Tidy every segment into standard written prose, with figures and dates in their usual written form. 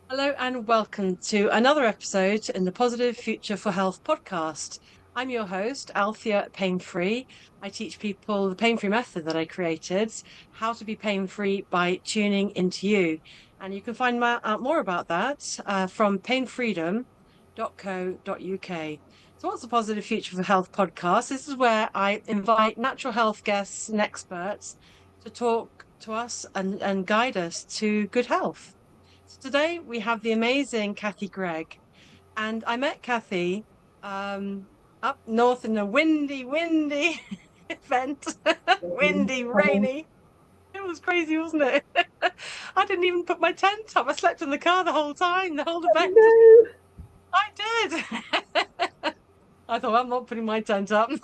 Hello and welcome to another episode in the Positive Future for Health podcast. I'm your host, Althea Pain-Free. I teach people the pain-free method that I created, how to be pain-free by tuning into you. And you can find out more about that from painfreedom.co.uk. So what's the Positive Future for Health podcast? This is where I invite natural health guests and experts to talk to us and guide us to good health. So today we have the amazing Cathie Gregg, and I met Cathie um, up north in a windy event, Really? windy, Oh, rainy. It was crazy, wasn't it? I didn't even put my tent up. I slept in the car the whole time, the whole event. no, I did. I thought I'm not putting my tent up. It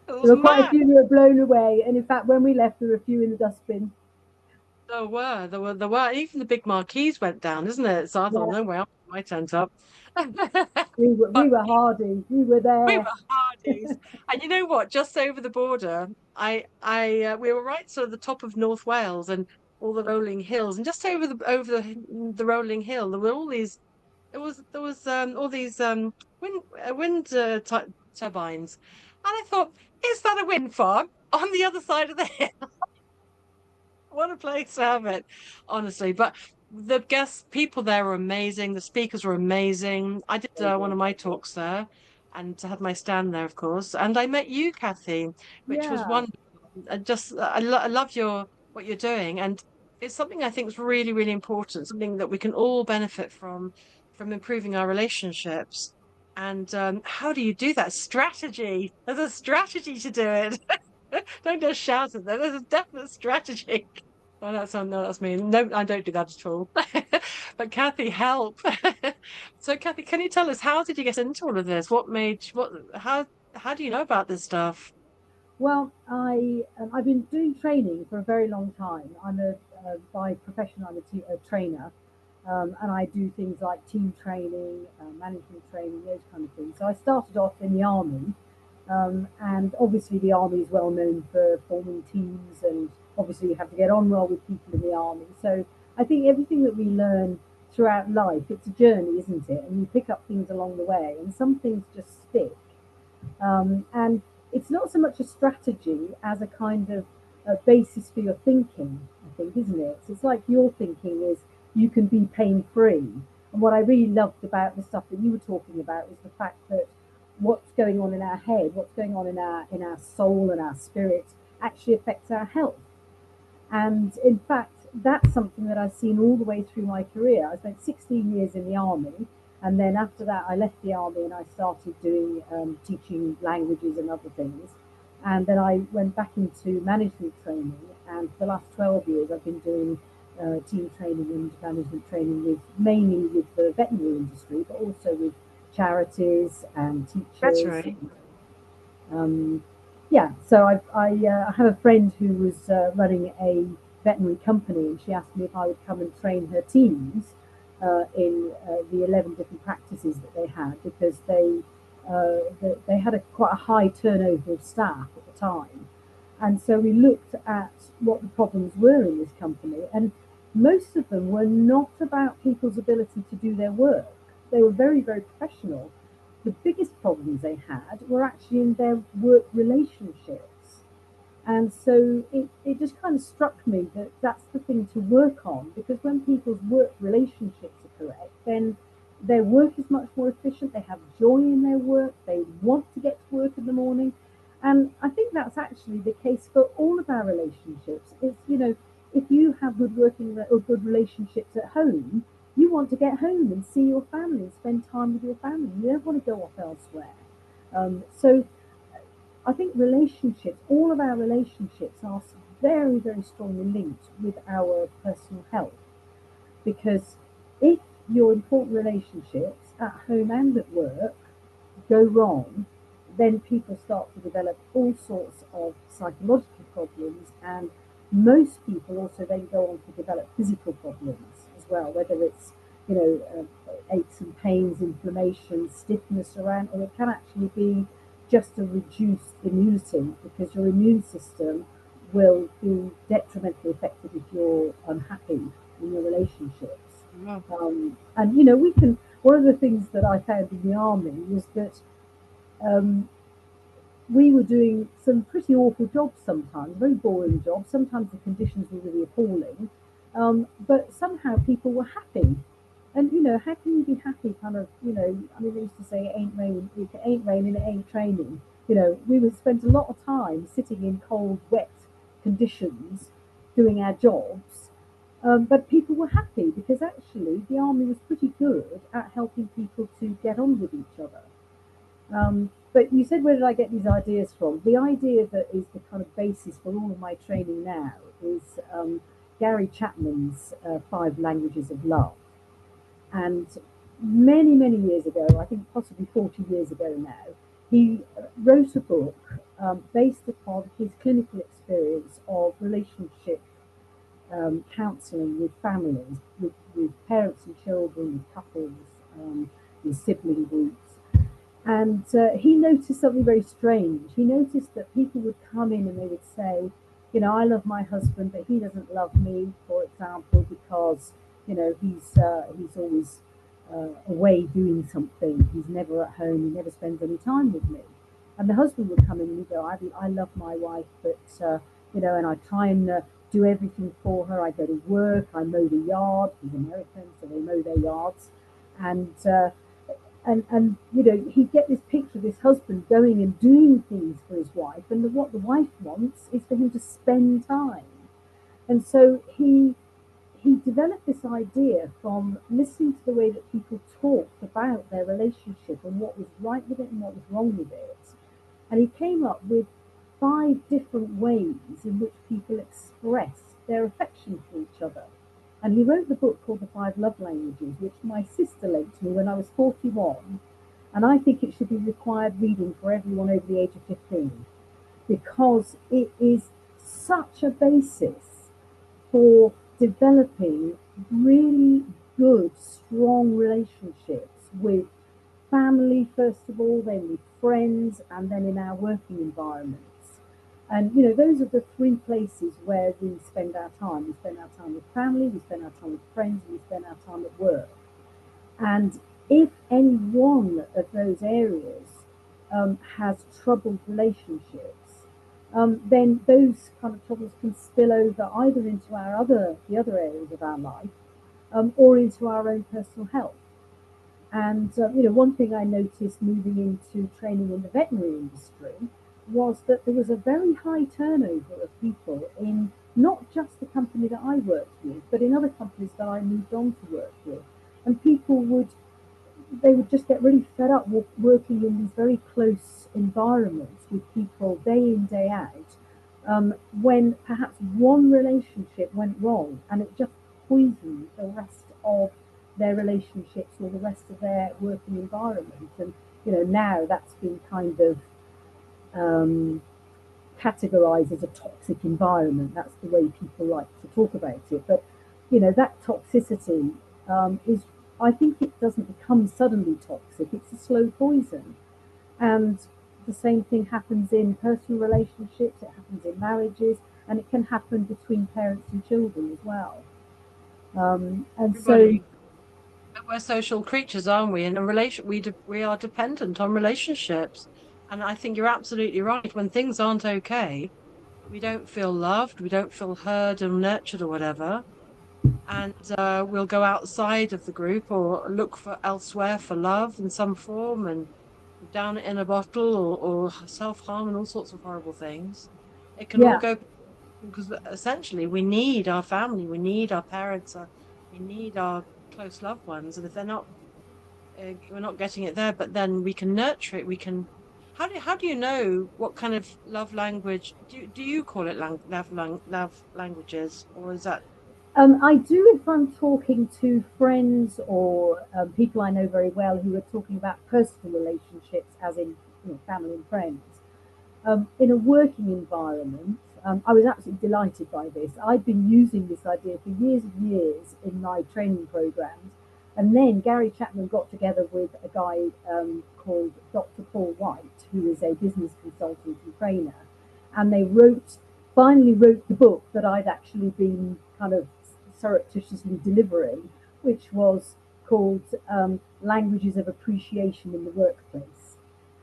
was there were quite a mad. few who were blown away, and in fact, when we left, there were a few in the dustbin. There were. Even the big marquees went down, isn't it? So I thought, Yeah, no way, I'll put my tent up. we But were hardy. We were we were there. hardies. And you know what? Just over the border, we were right sort of the top of North Wales and all the rolling hills, and just over the rolling hill, there were all these. There was all these wind turbines, and I thought, is that a wind farm on the other side of the hill? What a place to have it, honestly. But the guest people there were amazing. The speakers were amazing. I did one of my talks there and had my stand there, of course. And I met you, Cathie, which was Yeah, wonderful. I love your what you're doing. And it's something I think is really, really important, something that we can all benefit from improving our relationships. And how do you do that? Strategy. There's a strategy to do it. Don't just shout at them. There's a definite strategy. Oh, no, that's me. No, I don't do that at all. But Cathie, help. So, Cathie, can you tell us how did you get into all of this? What made what? How do you know about this stuff? well, I've been doing training for a very long time. By profession, I'm a trainer, and I do things like team training, management training, those kind of things. So I started off in the army, and obviously the army is well known for forming teams, and obviously you have to get on well with people in the army. So I think everything that we learn throughout life, it's a journey, isn't it? And you pick up things along the way, and some things just stick. And it's not so much a strategy as a kind of a basis for your thinking, I think, isn't it? So it's like your thinking is you can be pain free. And what I really loved about the stuff that you were talking about was the fact that what's going on in our head, what's going on in our soul and our spirit actually affects our health. And in fact, that's something that I've seen all the way through my career. I spent 16 years in the army, and then after that, I left the army and I started doing teaching languages and other things. And then I went back into management training, and for the last 12 years, I've been doing team training and management training with mainly with the veterinary industry, but also with charities and teachers. Veterinary. Um, yeah, so I have a friend who was running a veterinary company, and she asked me if I would come and train her teams in the 11 different practices that they had because they had quite a high turnover of staff at the time, and so we looked at what the problems were in this company, and most of them were not about people's ability to do their work. They were very, very professional. The biggest problems they had were actually in their work relationships. And so it just kind of struck me that that's the thing to work on because when people's work relationships are correct, then their work is much more efficient. They have joy in their work. They want to get to work in the morning. And I think that's actually the case for all of our relationships. If you have good working or good relationships at home, you want to get home and see your family and spend time with your family. You don't want to go off elsewhere. So I think relationships, all of our relationships are very, very strongly linked with our personal health. Because if your important relationships at home and at work go wrong, then people start to develop all sorts of psychological problems, and most people also then go on to develop physical problems as well, whether it's aches and pains, inflammation, stiffness around, or it can actually be just a reduced immunity because your immune system will be detrimentally affected if you're unhappy in your relationships. Wow. And you know, we can. One of the things that I found in the army was that um, we were doing some pretty awful jobs sometimes, very boring jobs. Sometimes the conditions were really appalling, but somehow people were happy. And you know, how can you be happy? Kind of, you know, I mean, they used to say, it ain't raining, it ain't training." You know, we would spend a lot of time sitting in cold, wet conditions doing our jobs, but people were happy because actually the army was pretty good at helping people to get on with each other. But you said, where did I get these ideas from? The idea that is the kind of basis for all of my training now is Gary Chapman's Five Languages of Love. And many, many years ago, I think possibly 40 years ago now, he wrote a book based upon his clinical experience of relationship counselling with families, with parents and children, with couples, with sibling groups. And he noticed something very strange. He noticed that people would come in and they would say, you know, "I love my husband, but he doesn't love me," for example, because you know he's always away doing something. He's never at home. He never spends any time with me. And the husband would come in and he'd go, I love my wife, but you know, and I try and do everything for her. I go to work. I mow the yard. He's American, so they mow their yards, and and you know, he'd get this picture of this husband going and doing things for his wife, and what the wife wants is for him to spend time. And so he developed this idea from listening to the way that people talked about their relationship and what was right with it and what was wrong with it. And he came up with 5 different ways in which people express their affection for each other. And he wrote the book called The Five Love Languages, which my sister lent to me when I was 41. And I think it should be required reading for everyone over the age of 15, because it is such a basis for developing really good, strong relationships with family, first of all, then with friends, and then in our working environments. And you know, those are the 3 places where we spend our time. We spend our time with family, we spend our time with friends, and we spend our time at work. And if any one of those areas has troubled relationships, then those kind of troubles can spill over either into the other areas of our life, or into our own personal health. And you know, one thing I noticed moving into training in the veterinary industry was that there was a very high turnover of people in not just the company that I worked with, but in other companies that I moved on to work with. And people would they would just get really fed up working in these very close environments with people day in, day out, when perhaps one relationship went wrong and it just poisoned the rest of their relationships or the rest of their working environment. And, you know, now that's been kind of um, categorized as a toxic environment. That's the way people like to talk about it. But, you know, that toxicity is, I think it doesn't become suddenly toxic, it's a slow poison. And the same thing happens in personal relationships, it happens in marriages, and it can happen between parents and children as well. And so, Everybody, we're social creatures, aren't we? And a relation, we are dependent on relationships. And I think you're absolutely right. When things aren't okay, we don't feel loved, we don't feel heard and nurtured or whatever. And we'll go outside of the group or look for elsewhere for love in some form and down it in a bottle, or self-harm and all sorts of horrible things. It can all yeah, go because essentially we need our family, we need our parents, we need our close loved ones. And if they're not, we're not getting it there, but then we can nurture it. We can. How do you know what kind of love language do you call it love languages, or is that I do if I'm talking to friends or people I know very well who are talking about personal relationships, as in, you know, family and friends. In a working environment, I was absolutely delighted by this. I'd been using this idea for years and years in my training programs. And then Gary Chapman got together with a guy called Dr. Paul White, who is a business consultant and trainer. And they finally wrote the book that I'd actually been kind of surreptitiously delivering which was called Languages of Appreciation in the Workplace.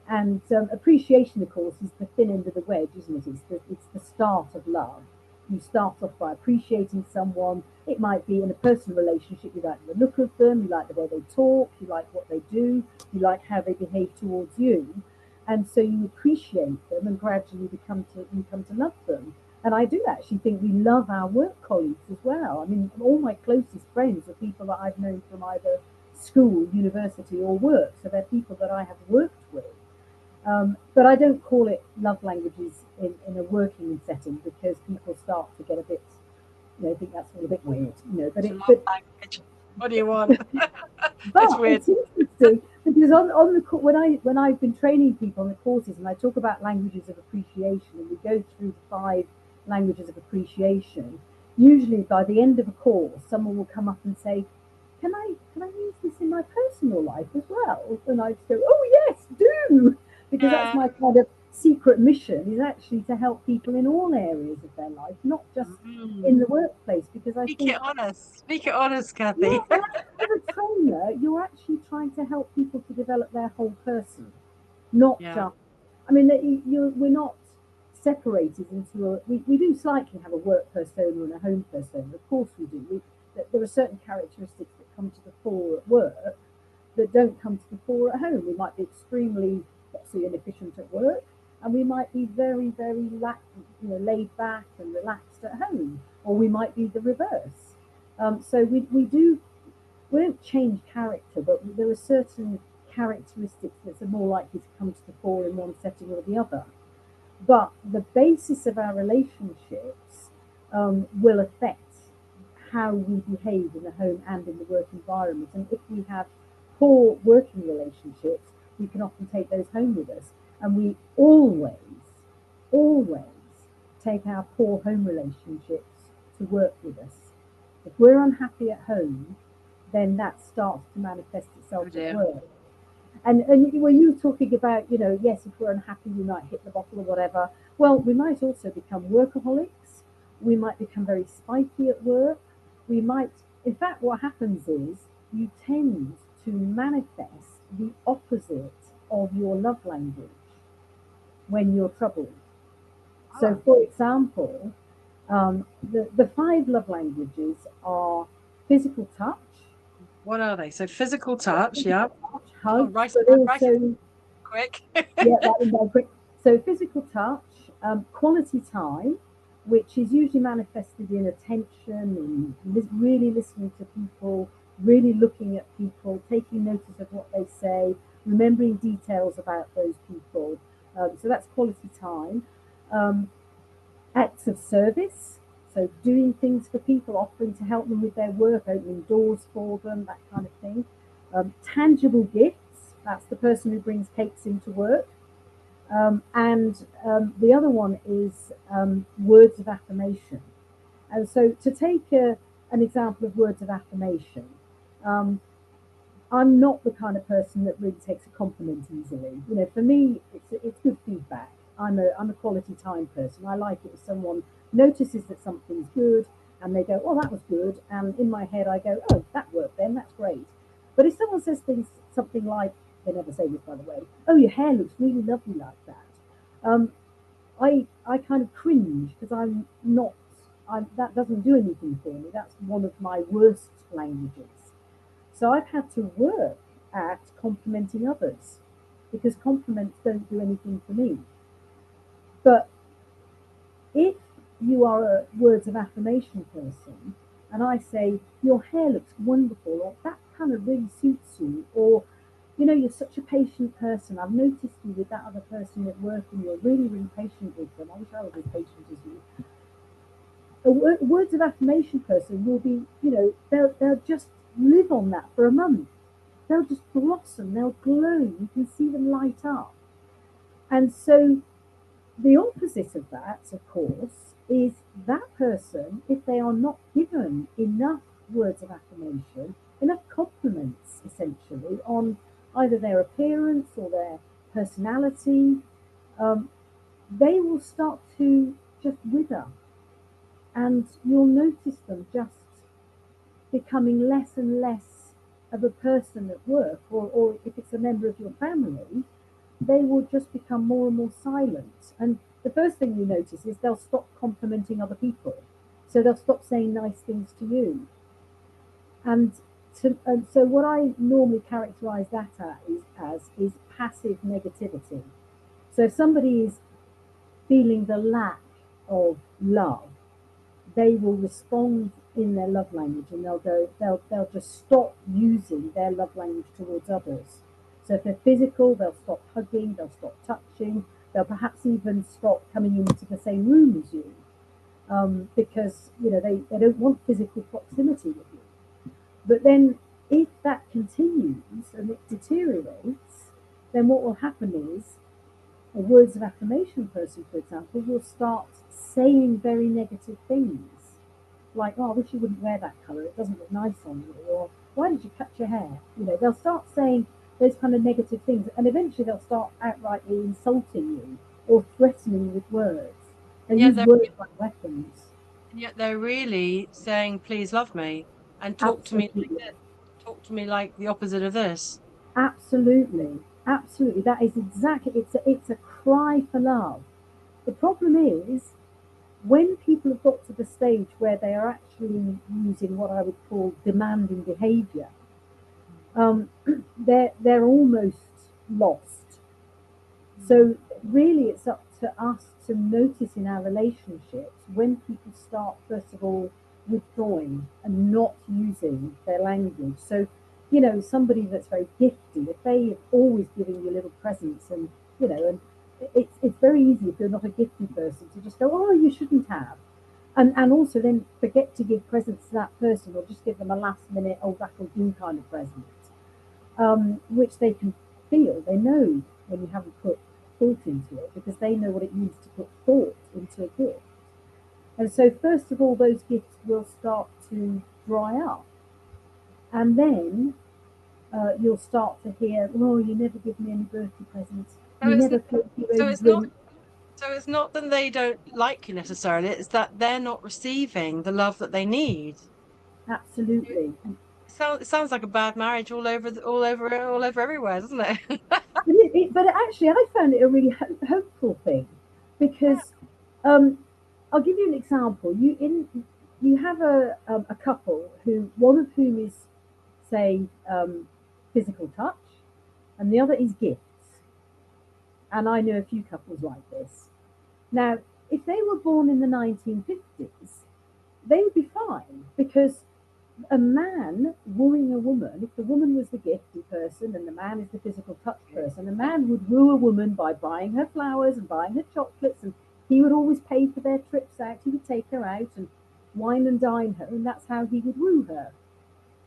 And appreciation, of course, is the thin end of the wedge, isn't it? It's the start of love. You start off by appreciating someone. It might be in a personal relationship, you like the look of them, you like the way they talk, you like what they do, you like how they behave towards you. And so you appreciate them and gradually you come to love them. And I do actually think we love our work colleagues as well. I mean, all my closest friends are people that I've known from either school, university, or work. So they're people that I have worked with. But I don't call it love languages in a working setting because people start to get a bit, think that's all a bit weird, It's a love language. What do you want? It's but weird. it's interesting because on the when I've been training people on the courses and I talk about languages of appreciation and we go through the 5 languages of appreciation, usually by the end of a course, someone will come up and say, can I use this in my personal life as well? And I just go, oh yes, do, because that's Yeah. my kind of secret mission is actually to help people in all areas of their life, not just Mm. in the workplace, because I Speak it think honest. Speak it honest, yeah, Cathie. as a trainer, you're actually trying to help people to develop their whole person, not Yeah. just. I mean, we're not separated into we do slightly have a work persona and a home persona. Of course, we do. There are certain characteristics that come to the fore at work that don't come to the fore at home. We might be extremely, let's say, inefficient at work, and we might be very, very laid back and relaxed at home, or we might be the reverse. So we don't change character, but there are certain characteristics that are more likely to come to the fore in one setting or the other. But the basis of our relationships will affect how we behave in the home and in the work environment. And if we have poor working relationships, we can often take those home with us. And we always take our poor home relationships to work with us. If we're unhappy at home, then that starts to manifest itself Oh at dear. work. And were you talking about, yes, if we're unhappy, we might hit the bottle or whatever. Well, we might also become workaholics. We might become very spiky at work. We might, in fact, what happens is you tend to manifest the opposite of your love language when you're troubled. So, Oh, for example, the 5 love languages are physical touch, what are they? So physical touch, yeah. Oh, hugs, write it but down, write it also quick. yeah, that one very quick. So physical touch, quality time, which is usually manifested in attention and really listening to people, really looking at people, taking notice of what they say, remembering details about those people. So that's quality time. Um, Acts of service, so doing things for people, offering to help them with their work, opening doors for them, that kind of thing. Tangible gifts, that's the person who brings cakes into work. And the other one is words of affirmation. And so, to take an example of words of affirmation, um, I'm not the kind of person that really takes a compliment easily. For me, it's good feedback. I'm a quality time person. I like it if someone notices that something's good and they go, "Oh, that was good," and in my head I go, "Oh, that worked then. That's great." But if someone says things something like, they never say this by the way, "Oh, your hair looks really lovely like that," um, I kind of cringe because I'm not. That doesn't do anything for me. That's one of my worst languages. So I've had to work at complimenting others because compliments don't do anything for me. But if you are a words of affirmation person and I say, your hair looks wonderful, or that kind of really suits you, or you're such a patient person. I've noticed you with that other person at work and you're really, really patient with them. I wish I was as patient as you. A words of affirmation person will be, they'll just live on that for a month. They'll just blossom, they'll glow, you can see them light up. And so the opposite of that, of course, is that person, if they are not given enough words of affirmation, enough compliments essentially on either their appearance or their personality, um, they will start to just wither and you'll notice them just becoming less and less of a person at work, or if it's a member of your family, they will just become more and more silent. And the first thing you notice is they'll stop complimenting other people. So they'll stop saying nice things to you. And, and so what I normally characterize that is passive negativity. So if somebody is feeling the lack of love, they will respond in their love language, and they'll just stop using their love language towards others. So if they're physical, they'll stop hugging, they'll stop touching, they'll perhaps even stop coming into the same room as you, because they don't want physical proximity with you. But then if that continues and it deteriorates, then what will happen is a words of affirmation person, for example, will start saying very negative things like, "Oh, I wish you wouldn't wear that colour, it doesn't look nice on you," or "Why did you cut your hair?" They'll start saying those kind of negative things, and eventually they'll start outrightly insulting you or threatening with words. They And yet use they're words like weapons. and yet they're really saying, please love me and talk to me like Absolutely. this. Talk to me like the opposite of this. Absolutely. Absolutely. That is exactly, it's a cry for love. The problem is when people have got to the stage where they are actually using what I would call demanding behaviour, they're almost lost. So really, it's up to us to notice in our relationships when people start, first of all, withdrawing and not using their language. So, somebody that's very gifted, if they are always giving you little presents, and it's very easy if you're not a gifted person to just go, "Oh, you shouldn't have," and also then forget to give presents to that person, or just give them a last minute, "Oh, that'll do" kind of present, which they can feel. They know when you haven't put thought into it, because they know what it means to put thought into a gift. And so, first of all, those gifts will start to dry up. And then you'll start to hear, "Oh, you never give me any birthday presents. So You it's never pay for your so own it's not drink." so it's not that they don't like you necessarily, it's that they're not receiving the love that they need. Absolutely. It sounds like a bad marriage all over everywhere, doesn't it? But actually, I found it a really hopeful thing, Yeah. because I'll give you an example. You have a couple who, one of whom is, say, physical touch, and the other is gifts. And I know a few couples like this. Now, if they were born in the 1950s, they would be fine, because a man wooing a woman, if the woman was the gifted person and the man is the physical touch person, a man would woo a woman by buying her flowers and buying her chocolates, and he would always pay for their trips out. He would take her out and wine and dine her, and that's how he would woo her.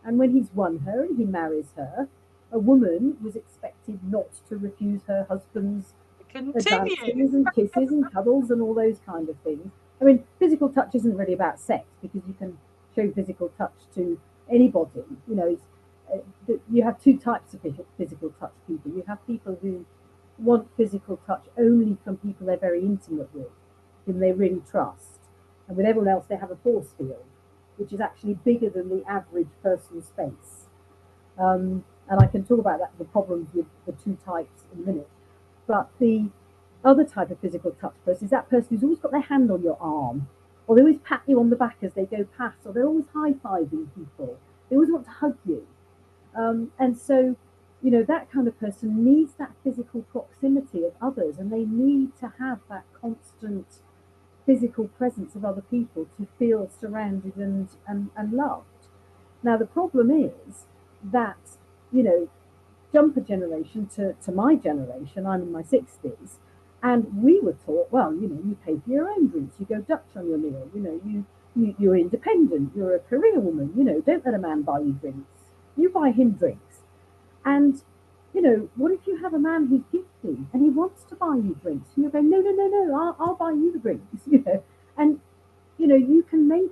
And when he's won her and he marries her, a woman was expected not to refuse her husband's Continue. advances and kisses and cuddles and all those kind of things. I mean, physical touch isn't really about sex, because you can show physical touch to anybody. You have two types of physical touch people. You have people who want physical touch only from people they're very intimate with, whom they really trust. And with everyone else, they have a force field, which is actually bigger than the average person's space. And I can talk about the problems with the two types in a minute. But the other type of physical touch person is that person who's always got their hand on your arm, or they always pat you on the back as they go past, or they're always high-fiving people. They always want to hug you. And so, that kind of person needs that physical proximity of others, and they need to have that constant physical presence of other people to feel surrounded and loved. Now, the problem is that, you know, jumper generation to my generation, I'm in my 60s, and we were taught, well, you pay for your own drinks, you go Dutch on your meal, you're independent, you're a career woman, don't let a man buy you drinks, you buy him drinks. And, what if you have a man who's gifted and he wants to buy you drinks? And you're going, no, no, no, no, I'll buy you the drinks, And, you can make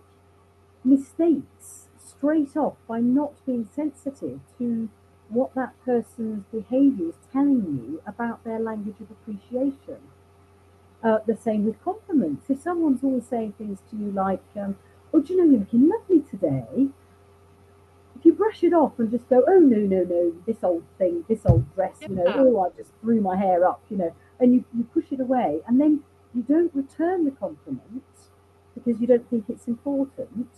mistakes straight off by not being sensitive to what that person's behavior is telling you about their language of appreciation. The same with compliments. If someone's always saying things to you like, "Oh, do you know you're looking lovely today?" brush it off and just go, oh no, no, no, this old thing, this old dress, you know, Yeah. oh, I just threw my hair up, you know, and you push it away, and then you don't return the compliment because you don't think it's important.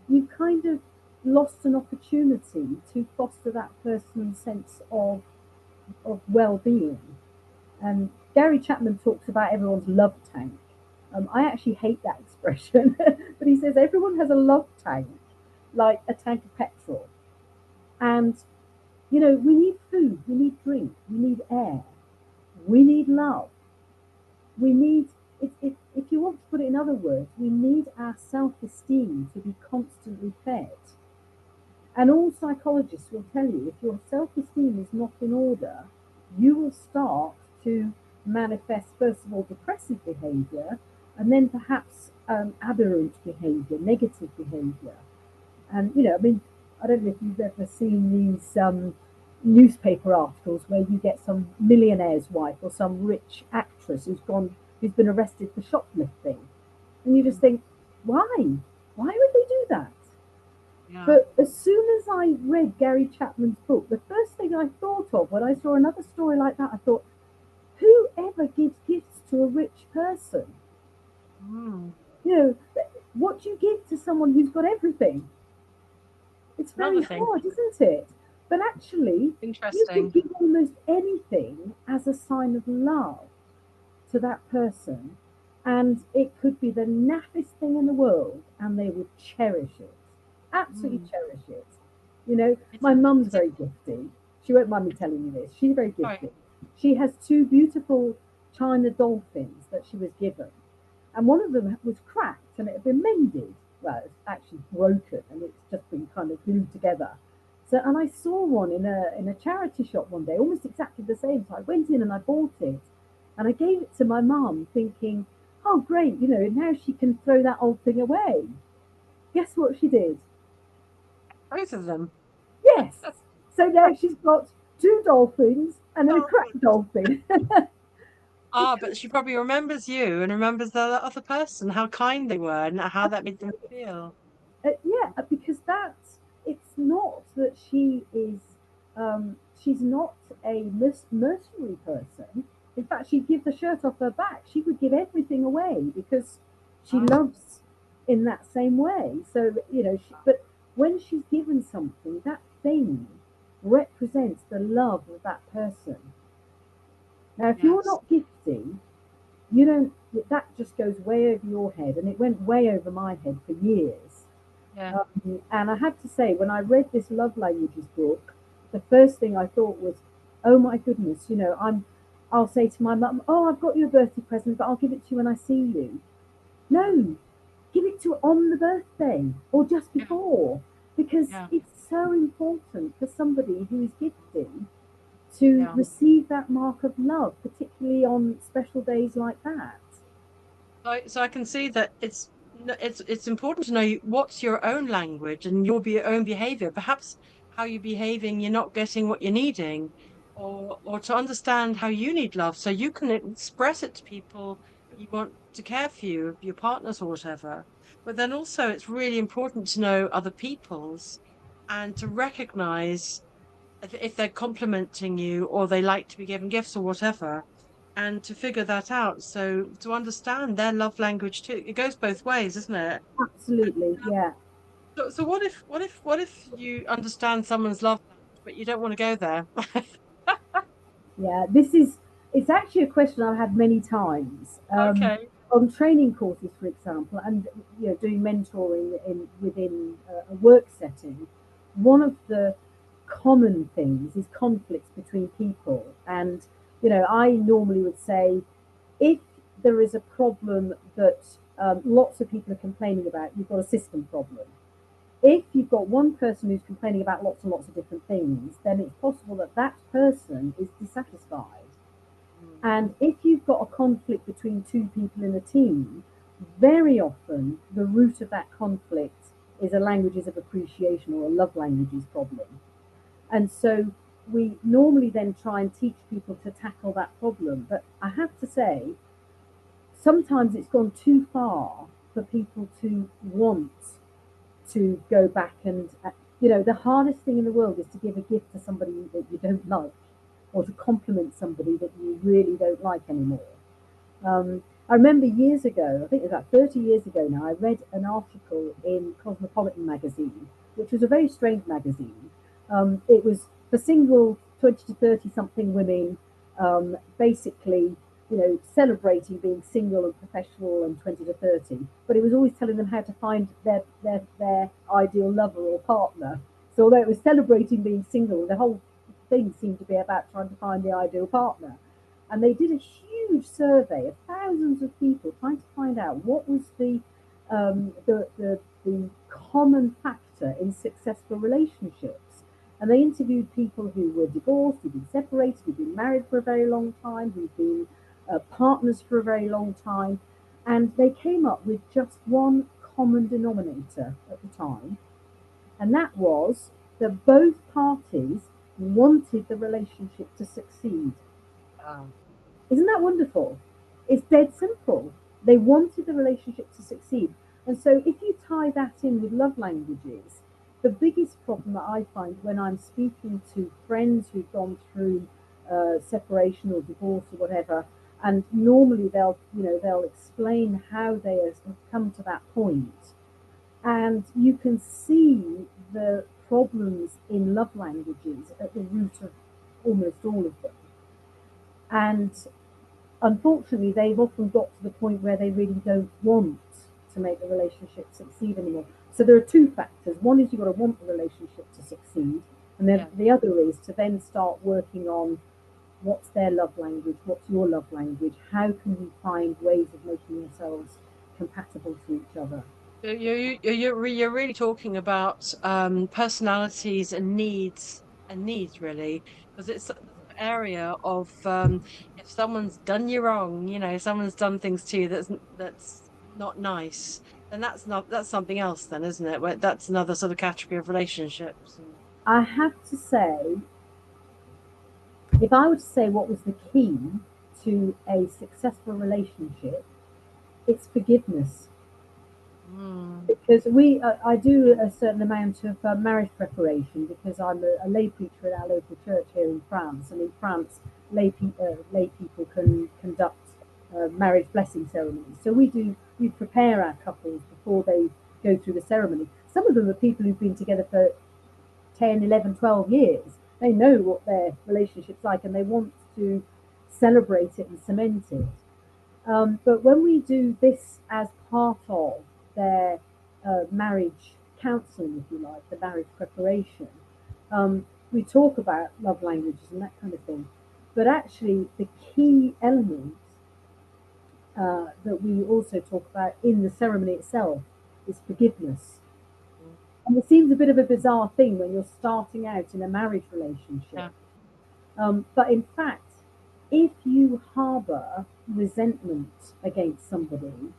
You kind of lost an opportunity to foster that person's sense of well-being. And Gary Chapman talks about everyone's love tank. I actually hate that expression, but he says everyone has a love tank, like a tank of petrol. And, you know, we need food, we need drink, we need air, we need love. We need, if you want to put it in other words, we need our self esteem to be constantly fed. And all psychologists will tell you if your self esteem is not in order, you will start to manifest, first of all, depressive behavior, and then perhaps aberrant behavior, negative behavior. And, you know, I mean, I don't know if you've ever seen these newspaper articles where you get some millionaire's wife or some rich actress who's been arrested for shoplifting. And you just think, why? Why would they do that? Yeah. But as soon as I read Gary Chapman's book, the first thing I thought of when I saw another story like that, I thought, who ever gives gifts to a rich person? Mm. You know, what do you give to someone who's got everything? It's Another very thing. hard, isn't it? But actually, you can Interesting. give almost anything as a sign of love to that person, and it could be the naffest thing in the world, and they would cherish it, absolutely Mm. cherish it. You know, It's, my mum's it's, very gifted. She won't mind me telling you this. She's very sorry. gifted. She has two beautiful china dolphins that she was given, and one of them was cracked and it had been mended. Well, it's actually broken and it's just been kind of glued together. So, and I saw one in a charity shop one day, almost exactly the same. So I went in and I bought it, and I gave it to my mum, thinking, "Oh, great! You know, now she can throw that old thing away." Guess what she did? Both of them. Yes. So now she's got two dolphins and then a Oh, cracked dolphin. ah, but she probably remembers you and remembers the other person, how kind they were and how that made them feel. Yeah, because that's it's not that she's not a mercenary person. In fact, she'd give the shirt off her back. She would give everything away because she Ah, loves in that same way. So, you know, but when she's given something, that thing represents the love of that person. Now, if you're yes. not gifting, you don't. That just goes way over your head, and it went way over my head for years. Yeah. And I have to say, when I read this love languages book, the first thing I thought was, "Oh my goodness, you know, I'll say to my mum, oh, I've got you a birthday present, but I'll give it to you when I see you." Mm. No, give it to her on the birthday or just Yeah. before, because Yeah. it's so important for somebody who is gifting to Yeah. receive that mark of love, particularly on special days like that. So I can see that it's important to know what's your own language and your own behavior. Perhaps how you're behaving, you're not getting what you're needing, or to understand how you need love, so you can express it to people you want to care for you, your partners or whatever. But then also, it's really important to know other people's and to recognize if they're complimenting you or they like to be given gifts or whatever, and to figure that out. So to understand their love language too, it goes both ways, isn't it? Absolutely, yeah. So what if you understand someone's love language, but you don't want to go there? Yeah, this is it's actually a question I've had many times Okay. on training courses, for example, and you know, doing mentoring in within a work setting. One of the common things is conflicts between people, and you know, I normally would say if there is a problem that lots of people are complaining about, you've got a system problem. If you've got one person who's complaining about lots and lots of different things, then it's possible that that person is dissatisfied. Mm. And if you've got a conflict between two people in a team, very often the root of that conflict is a languages of appreciation or a love languages problem. And so we normally then try and teach people to tackle that problem. But I have to say, sometimes it's gone too far for people to want to go back and You know, the hardest thing in the world is to give a gift to somebody that you don't like, or to compliment somebody that you really don't like anymore. I remember years ago, I think it was about 30 years ago now, I read an article in Cosmopolitan magazine, which was a very strange magazine. It was for single 20 to 30 something women, basically, you know, celebrating being single and professional and 20 to 30. But it was always telling them how to find their ideal lover or partner. So although it was celebrating being single, the whole thing seemed to be about trying to find the ideal partner. And they did a huge survey of thousands of people trying to find out what was the common factor in successful relationships. And they interviewed people who were divorced, who'd been separated, who'd been married for a very long time, who'd been partners for a very long time. And they came up with just one common denominator at the time, and that was that both parties wanted the relationship to succeed. Wow. Isn't that wonderful? It's dead simple. They wanted the relationship to succeed. And so if you tie that in with love languages, the biggest problem that I find when I'm speaking to friends who've gone through separation or divorce or whatever, and normally they'll explain how they have come to that point, and you can see the problems in love languages at the root of almost all of them. And unfortunately, they've often got to the point where they really don't want to make the relationship succeed anymore. So there are two factors. One is you've got to want the relationship to succeed, and then Yeah. the other is to then start working on what's their love language, what's your love language, how can we find ways of making ourselves compatible to each other. You're really talking about personalities and needs really, because it's the area of if someone's done you wrong, you know, someone's done things to you that's not nice, then that's something else then, isn't it? Where that's another sort of category of relationships. And I have to say, if I were to say what was the key to a successful relationship, it's forgiveness. mm, Because I do a certain amount of marriage preparation because I'm a lay preacher at our local church here in France, and in France, lay people can conduct marriage blessing ceremonies. So we prepare our couples before they go through the ceremony. Some of them are people who've been together for 10, 11, 12 years. They know what their relationship's like, and they want to celebrate it and cement it. But when we do this as part of their marriage counselling, if you like, the marriage preparation, we talk about love languages and that kind of thing. But actually, the key element that we also talk about in the ceremony itself is forgiveness. mm, And it seems a bit of a bizarre thing when you're starting out in a marriage relationship. yeah, But in fact, if you harbour resentment against somebody,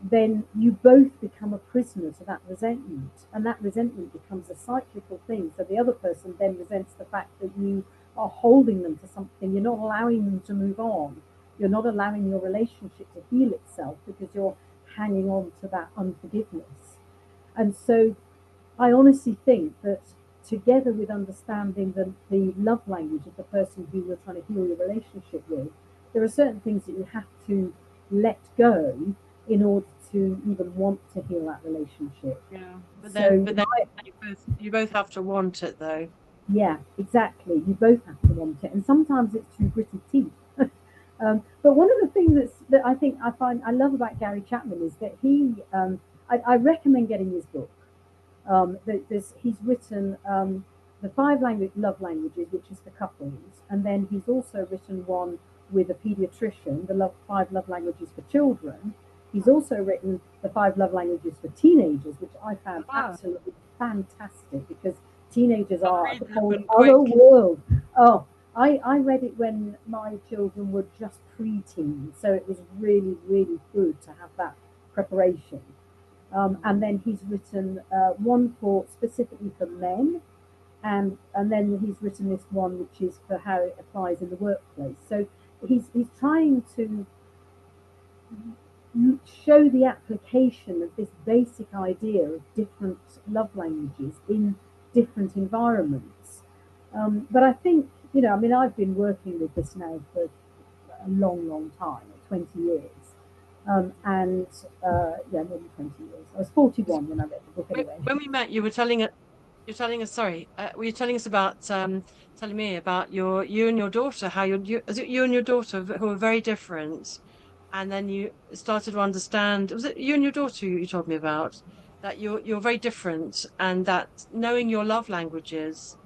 then you both become a prisoner to that resentment. And that resentment becomes a cyclical thing. So the other person then resents the fact that you are holding them to something. You're not allowing them to move on. You're not allowing your relationship to heal itself because you're hanging on to that unforgiveness. And so I honestly think that together with understanding the love language of the person who you're trying to heal your relationship with, there are certain things that you have to let go in order to even want to heal that relationship. yeah. So, But then you both have to want it though. yeah, exactly. You both have to want it, and sometimes it's through gritted teeth. But one of the things that I think I love about Gary Chapman is that I recommend getting his book. He's written the love languages, which is for couples, and then he's also written one with a pediatrician, the five love languages for children. He's also written the five love languages for teenagers, which I found Ah, absolutely fantastic because teenagers I'll are read a that whole one other quick. world. Oh, I read it when my children were just pre-teen, so it was really, really good to have that preparation. And then he's written one for specifically for men, and then he's written this one which is for how it applies in the workplace. So he's trying to show the application of this basic idea of different love languages in different environments. But I think, I mean, I've been working with this now for a long, long time, 20 years. Yeah, more than 20 years. I was 41 when I read the book anyway. When we met, you're telling us, sorry, were you telling us about, telling me about you and your daughter, how is it you and your daughter who are very different, and then you started to understand, was it you and your daughter you told me about, that you're very different, and that knowing your love languages,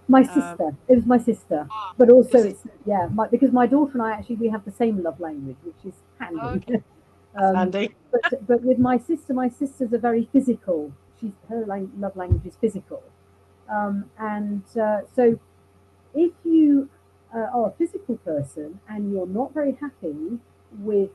My um, sister. It was my sister, ah, but also your sister, it's because my daughter and I actually we have the same love language, which is handy. okay, that's handy. But with my sister's a very physical. Her love language is physical, and so if you are a physical person and you're not very happy with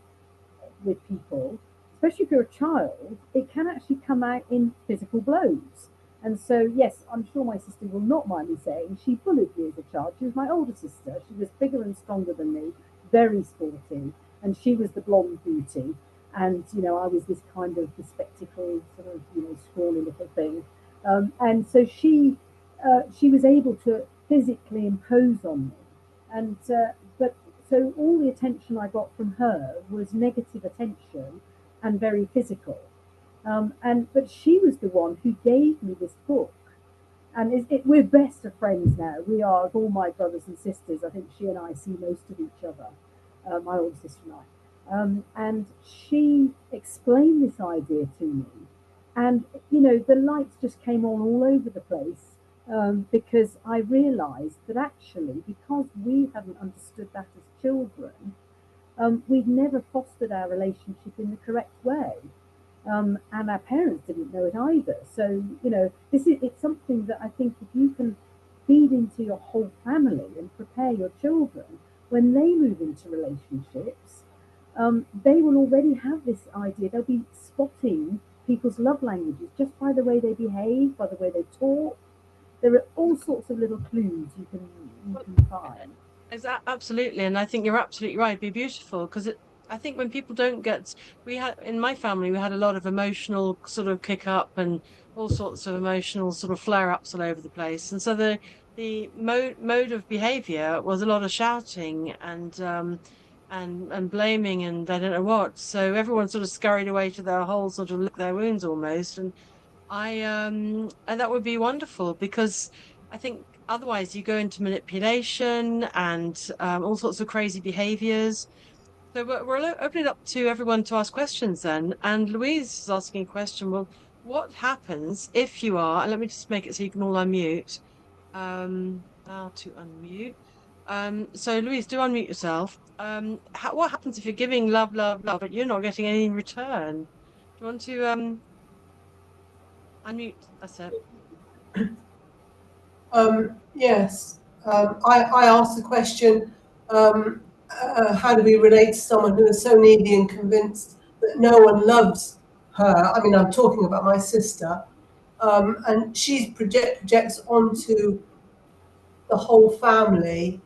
people, especially if you're a child, it can actually come out in physical blows. And so, yes, I'm sure my sister will not mind me saying she bullied me as a child. She was my older sister. She was bigger and stronger than me, very sporty, and she was the blonde beauty. And I was this kind of bespectacled, sort of scrawny little thing. And so she was able to physically impose on me, and but so all the attention I got from her was negative attention and very physical. But she was the one who gave me this book, and we're best of friends now. We are all my brothers and sisters. I think she and I see most of each other, my older sister and I. And she explained this idea to me, and the lights just came on all over the place, because I realised that actually, because we hadn't understood that as children, we'd never fostered our relationship in the correct way. And our parents didn't know it either. So, it's something that I think if you can feed into your whole family and prepare your children, when they move into relationships, they will already have this idea. They'll be spotting people's love languages just by the way they behave, by the way they talk. There are all sorts of little clues you can find. Absolutely, and I think you're absolutely right. It'd be beautiful because I think when people don't get, we had in my family, we had a lot of emotional sort of kick up and all sorts of emotional sort of flare ups all over the place, and so the mode of behavior was a lot of shouting and blaming and I don't know what. So everyone sort of scurried away to their holes, sort of lick their wounds almost, and that would be wonderful because I think otherwise you go into manipulation and all sorts of crazy behaviors. So we're opening up to everyone to ask questions then. And Louise is asking a question. Well, what happens if you are, and let me just make it so you can all unmute. How to unmute. So Louise, do unmute yourself. What happens if you're giving love, love, love, but you're not getting any in return? Do you want to unmute? That's it. Yes, I asked the question, how do we relate to someone who is so needy and convinced that no one loves her? I mean, I'm talking about my sister, and she projects onto the whole family,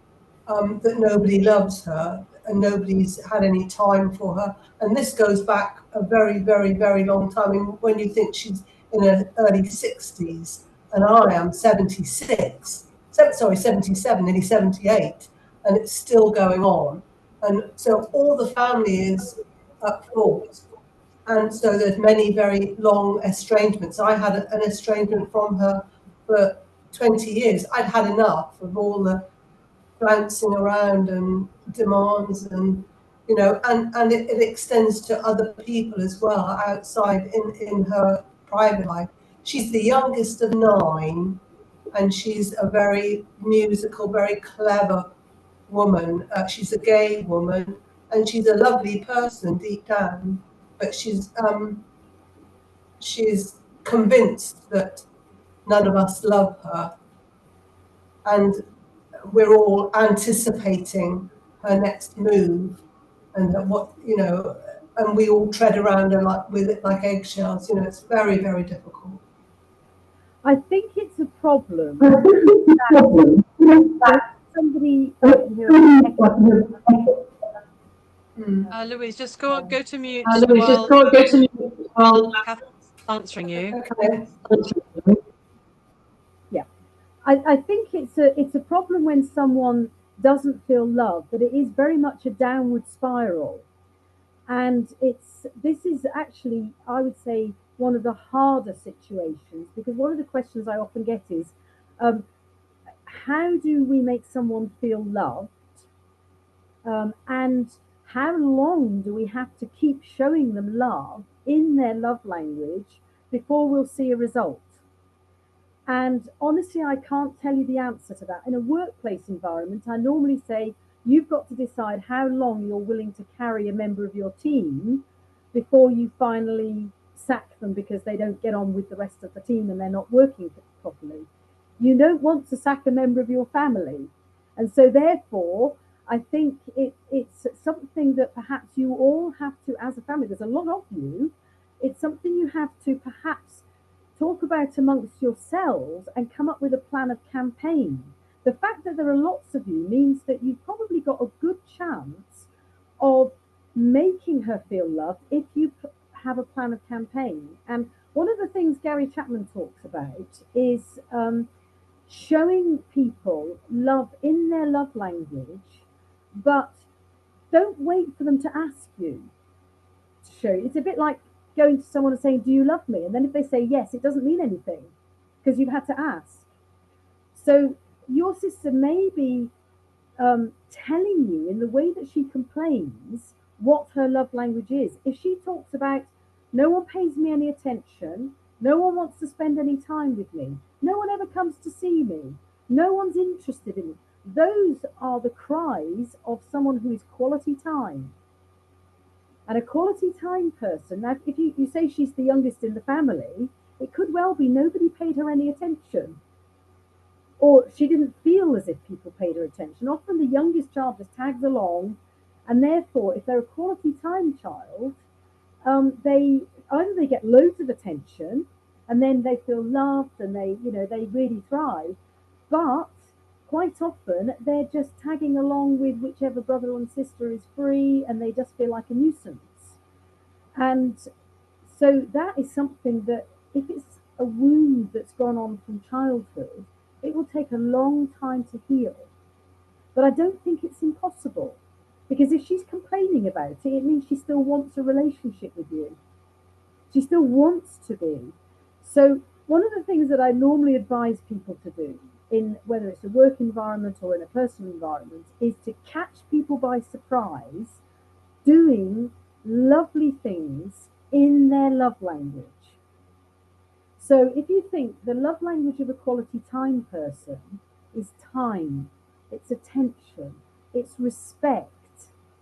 that nobody loves her and nobody's had any time for her. And this goes back a very, very, very long time. I mean, when you think she's in her early 60s and I am 76, 77, nearly 78, and it's still going on. And so all the family is at fault. And so there's many very long estrangements. I had an estrangement from her for 20 years. I'd had enough of all the bouncing around and demands, and and it extends to other people as well outside in her private life. She's the youngest of 9, and she's a very musical, very clever woman. She's a gay woman, and she's a lovely person deep down, but she's convinced that none of us love her, and we're all anticipating her next move, and that and we all tread around her with it like eggshells. It's very, very difficult. I think it's a problem that somebody Louise, just go to mute Louise, just go to me while Catherine's answering you. okay. Yeah. I think it's a problem when someone doesn't feel love, but it is very much a downward spiral. And this is actually, I would say, one of the harder situations, because one of the questions I often get is, um, how do we make someone feel loved? And how long do we have to keep showing them love in their love language before we'll see a result? And honestly, I can't tell you the answer to that. In a workplace environment, I normally say you've got to decide how long you're willing to carry a member of your team before you finally sack them because they don't get on with the rest of the team and they're not working properly. You don't want to sack a member of your family. And so, therefore, I think it's something that perhaps you all have to, as a family, there's a lot of you, it's something you have to perhaps talk about amongst yourselves and come up with a plan of campaign. The fact that there are lots of you means that you've probably got a good chance of making her feel loved if you have a plan of campaign. And one of the things Gary Chapman talks about is showing people love in their love language, but don't wait for them to ask you to show you. It's a bit like going to someone and saying, "Do you love me?" And then if they say yes, it doesn't mean anything because you've had to ask. So your sister may be telling you in the way that she complains what her love language is. If she talks about, no one pays me any attention, no one wants to spend any time with me, no one ever comes to see me, no one's interested in me, those are the cries of someone who is quality time. And a quality time person, now if you say she's the youngest in the family, it could well be nobody paid her any attention. Or she didn't feel as if people paid her attention. Often the youngest child just tags along, and therefore, if they're a quality time child, they either they get loads of attention, and then they feel loved, and they really thrive. But quite often they're just tagging along with whichever brother and sister is free, and they just feel like a nuisance. And so that is something that, if it's a wound that's gone on from childhood, it will take a long time to heal. But I don't think it's impossible, because if she's complaining about it, it means she still wants a relationship with you. She still wants to be. So one of the things that I normally advise people to do, in whether it's a work environment or in a personal environment, is to catch people by surprise doing lovely things in their love language. So if you think the love language of a quality time person is time, it's attention, it's respect,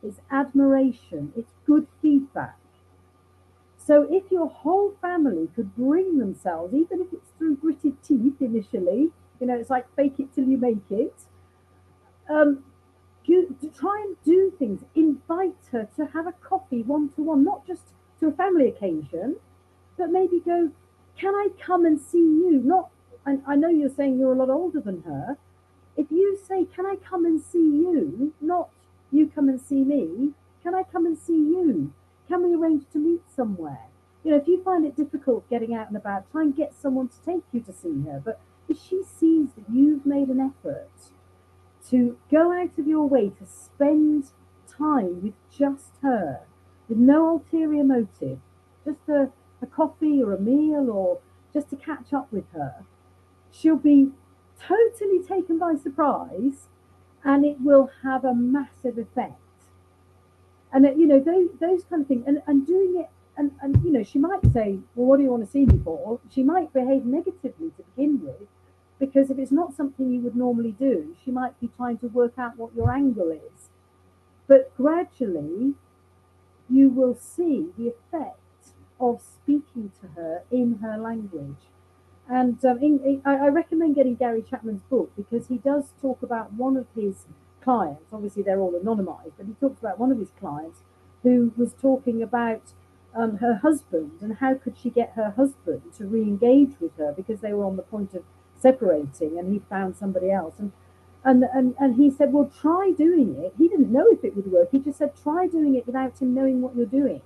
it's admiration, it's good feedback. So if your whole family could bring themselves, even if it's through gritted teeth initially, it's like fake it till you make it, to try and do things, invite her to have a coffee one-to-one, not just to a family occasion, but maybe go, can I come and see you? Not, and I know you're saying you're a lot older than her. If you say, can I come and see you? Not you come and see me. Can I come and see you? Can we arrange to meet somewhere? If you find it difficult getting out and about, try and get someone to take you to see her. But if she sees that you've made an effort to go out of your way to spend time with just her, with no ulterior motive, just a coffee or a meal or just to catch up with her, she'll be totally taken by surprise, and it will have a massive effect. And those kind of things, and doing it, and she might say, well, what do you want to see me for? She might behave negatively to begin with, because if it's not something you would normally do, she might be trying to work out what your angle is. But gradually you will see the effect of speaking to her in her language. And I recommend getting Gary Chapman's book, because he does talk about one of his clients. Obviously, they're all anonymized, but he talks about one of his clients who was talking about her husband, and how could she get her husband to re-engage with her, because they were on the point of separating, and he found somebody else. And he said, well, try doing it. He didn't know if it would work. He just said, try doing it without him knowing what you're doing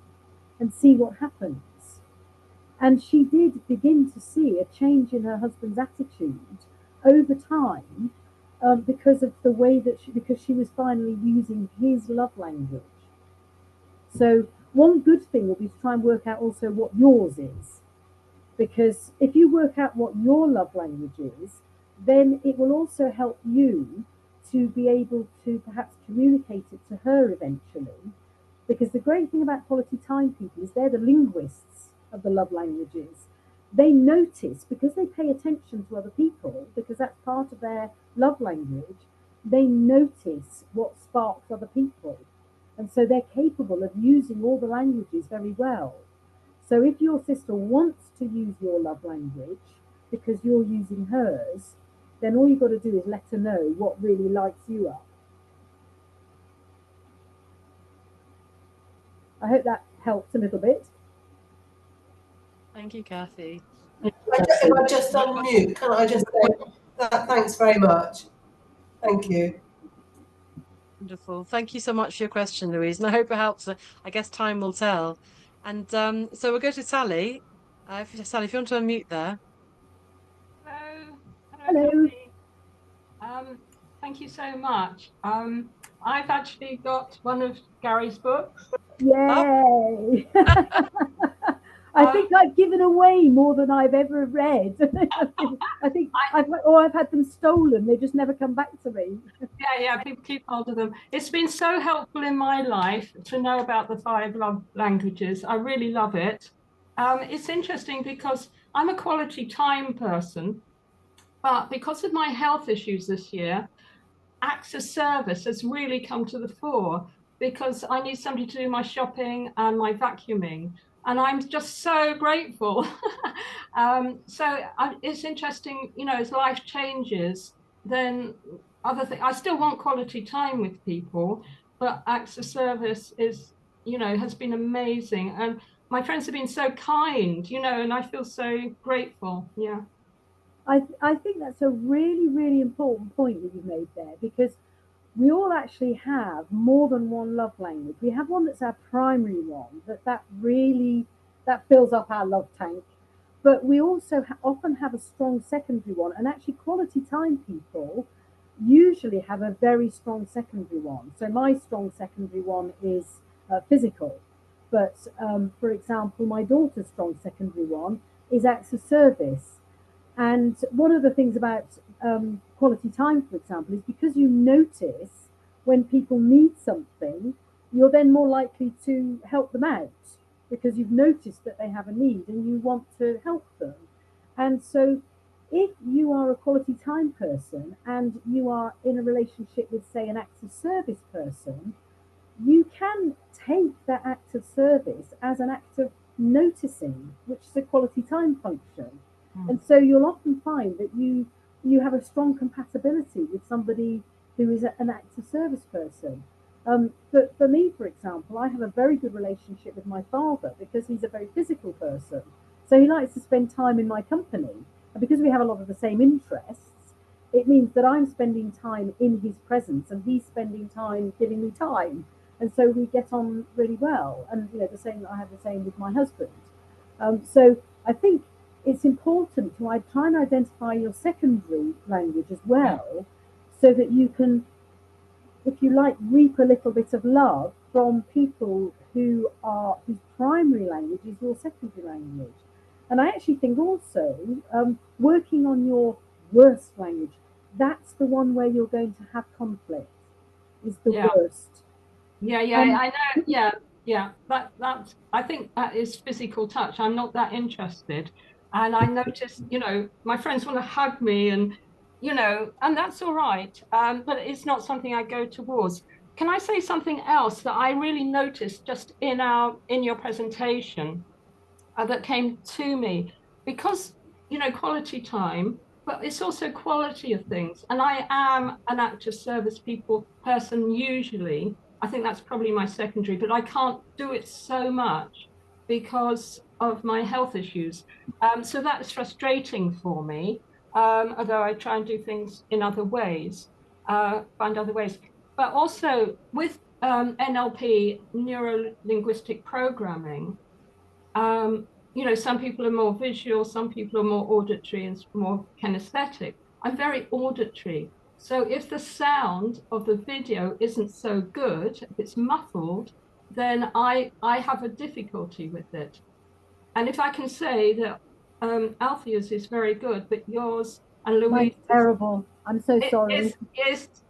and see what happens. And she did begin to see a change in her husband's attitude over time, because of the way that because she was finally using his love language. So one good thing will be to try and work out also what yours is, because if you work out what your love language is, then it will also help you to be able to perhaps communicate it to her eventually. Because the great thing about quality time people is they're the linguists of the love languages. They notice, because they pay attention to other people, because that's part of their love language, they notice what sparks other people. And so they're capable of using all the languages very well. So if your sister wants to use your love language because you're using hers, then all you've got to do is let her know what really lights you up. I hope that helps a little bit. Thank you, Cathie. If I just unmute, can I just say that? Thanks very much. Thank you. Wonderful. Thank you so much for your question, Louise, and I hope it helps. I guess time will tell. And so we'll go to Sally. Sally, if you want to unmute there. Hello, Hello. Cathie. Thank you so much. I've actually got one of Gary's books. Yay! I think I've given away more than I've ever read. I think I've had them stolen. They just never come back to me. Yeah, people keep hold of them. It's been so helpful in my life to know about the 5 love languages. I really love it. It's interesting because I'm a quality time person, but because of my health issues this year, acts of service has really come to the fore, because I need somebody to do my shopping and my vacuuming. And I'm just so grateful. It's interesting, as life changes, then other things, I still want quality time with people, but acts of service has been amazing. And my friends have been so kind, and I feel so grateful. Yeah. I think that's a really, really important point that you've made there, because we all actually have more than one love language. We have one that's our primary one, that really that fills up our love tank. But we also often have a strong secondary one, and actually, quality time people usually have a very strong secondary one. So my strong secondary one is physical, but for example, my daughter's strong secondary one is acts of service. And one of the things about quality time, for example, is because you notice when people need something, you're then more likely to help them out because you've noticed that they have a need and you want to help them. And so if you are a quality time person and you are in a relationship with, say, an acts of service person, you can take that act of service as an act of noticing, which is a quality time function. And so you'll often find that you have a strong compatibility with somebody who is an active service person. For me, for example, I have a very good relationship with my father because he's a very physical person. So he likes to spend time in my company. And because we have a lot of the same interests, it means that I'm spending time in his presence and he's spending time giving me time. And so we get on really well. And the same, I have the same with my husband. So I think it's important to try and identify your secondary language as well, so that you can, if you like, reap a little bit of love from people whose primary language is your secondary language. And I actually think also working on your worst language, that's the one where you're going to have conflict, is the worst. Yeah, I know. Yeah. That I think that is physical touch. I'm not that interested. And I noticed, my friends want to hug me and that's all right. But it's not something I go towards. Can I say something else that I really noticed just in your presentation that came to me? Because, quality time, but it's also quality of things. And I am an active service person usually. I think that's probably my secondary, but I can't do it so much because of my health issues. So that's frustrating for me, although I try and do things in other ways, find other ways. But also with NLP, neuro linguistic programming, some people are more visual, some people are more auditory and more kinesthetic. I'm very auditory. So if the sound of the video isn't so good, if it's muffled, then I have a difficulty with it. And if I can say that Althea's is very good, but yours and Mine's Louise terrible. I'm so sorry.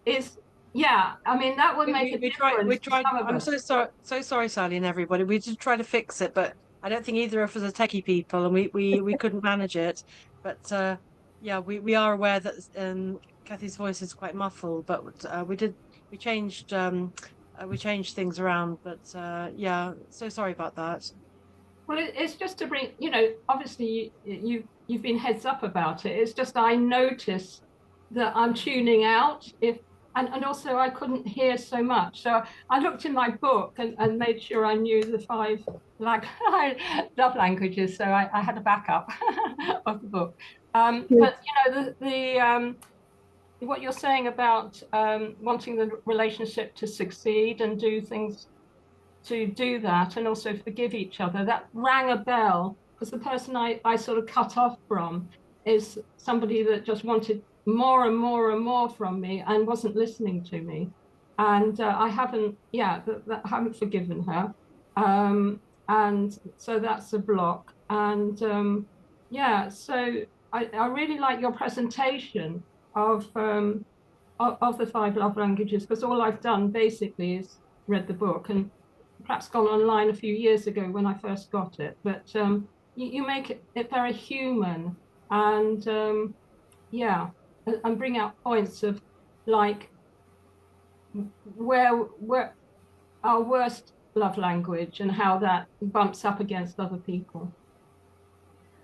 is yeah. I mean, that would make a We tried. We difference to tried. some of I'm us. so sorry, Sally, and everybody. We did try to fix it, but I don't think either of us are techie people, and we couldn't manage it. But yeah, we are aware that Cathie's voice is quite muffled, but we changed we changed things around. But yeah, so sorry about that. Well, it's just to bring, obviously you've been heads up about it. It's just I notice that I'm tuning out if and also I couldn't hear so much. So I looked in my book and made sure I knew the 5 like love languages. So I had a backup of the book. Good. But the what you're saying about wanting the relationship to succeed and do things to do that and also forgive each other, that rang a bell because the person I sort of cut off from is somebody that just wanted more and more and more from me and wasn't listening to me. And I haven't, I haven't forgiven her. And so that's a block. And so I really like your presentation of of the 5 love languages, because all I've done basically is read the book and perhaps gone online a few years ago when I first got it. But you make it very human and and bring out points of like where our worst love language and how that bumps up against other people.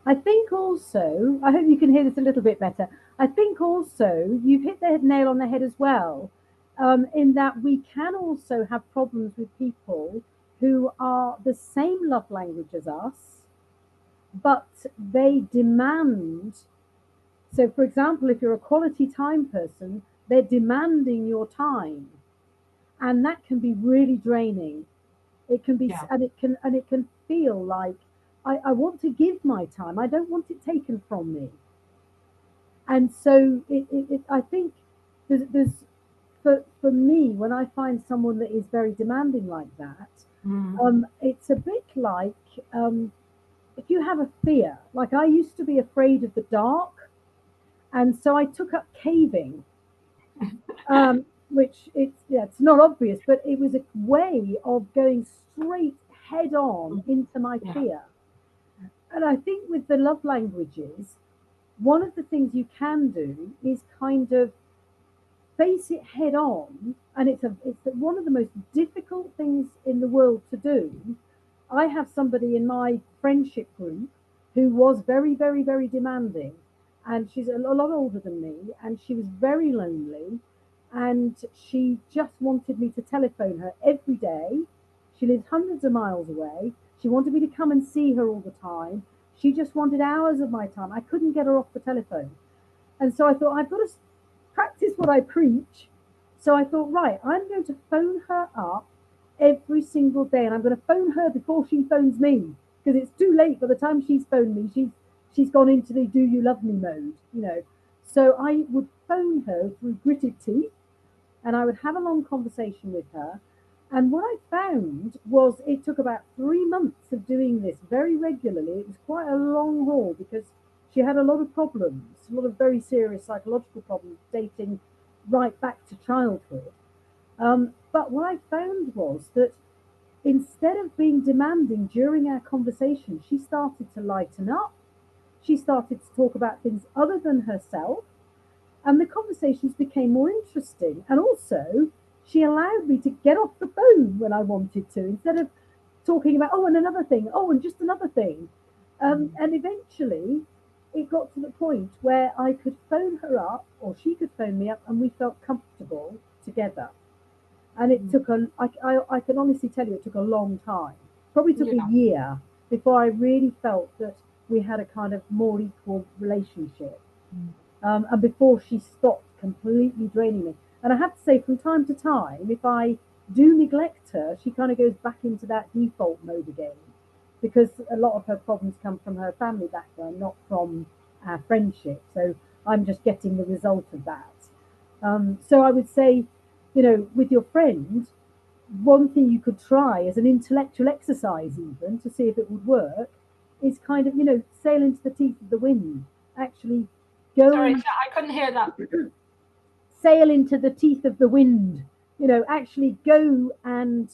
I think also, I hope you can hear this a little bit better. I think also you've hit the nail on the head as well, in that we can also have problems with people who are the same love language as us, but they demand. So, for example, if you're a quality time person, they're demanding your time, and that can be really draining. It can be, Yeah. and it can feel like I want to give my time. I don't want it taken from me. And so I think there's for me, when I find someone that is very demanding like that, it's a bit like if you have a fear. Like I used to be afraid of the dark, and so I took up caving. Which it's not obvious, but it was a way of going straight head on into my fear. And I think with the love languages, one of the things you can do is kind of face it head on, and it's one of the most difficult things in the world to do. I have somebody in my friendship group who was very, very, very demanding, and she's a lot older than me, and she was very lonely, and she just wanted me to telephone her every day. She lives hundreds of miles away. She wanted me to come and see her all the time. She just wanted hours of my time. I couldn't get her off the telephone. And so I thought, I've got to practice what I preach. So I thought, right, I'm going to phone her up every single day, and I'm going to phone her before she phones me, because it's too late. By the time she's phoned me, she's gone into the "do you love me" mode. So I would phone her through gritted teeth, and I would have a long conversation with her. And what I found was it took about 3 months of doing this very regularly. It was quite a long haul because she had a lot of problems, a lot of very serious psychological problems dating right back to childhood. But what I found was that instead of being demanding during our conversation, she started to lighten up. She started to talk about things other than herself, and the conversations became more interesting. And also, she allowed me to get off the phone when I wanted to, instead of talking about, oh, and another thing, oh, and just another thing. And eventually, it got to the point where I could phone her up, or she could phone me up, and we felt comfortable together. And it took I can honestly tell you, it took a long time. Probably took a year before I really felt that we had a kind of more equal relationship. And before she stopped completely draining me. And I have to say, from time to time, if I do neglect her, she kind of goes back into that default mode again, because a lot of her problems come from her family background, not from our friendship. So I'm just getting the result of that. So I would say, with your friend, one thing you could try as an intellectual exercise, even to see if it would work, is kind of, sail into the teeth of the wind. Actually, go. Sorry, I couldn't hear that. Sail into the teeth of the wind. Actually go and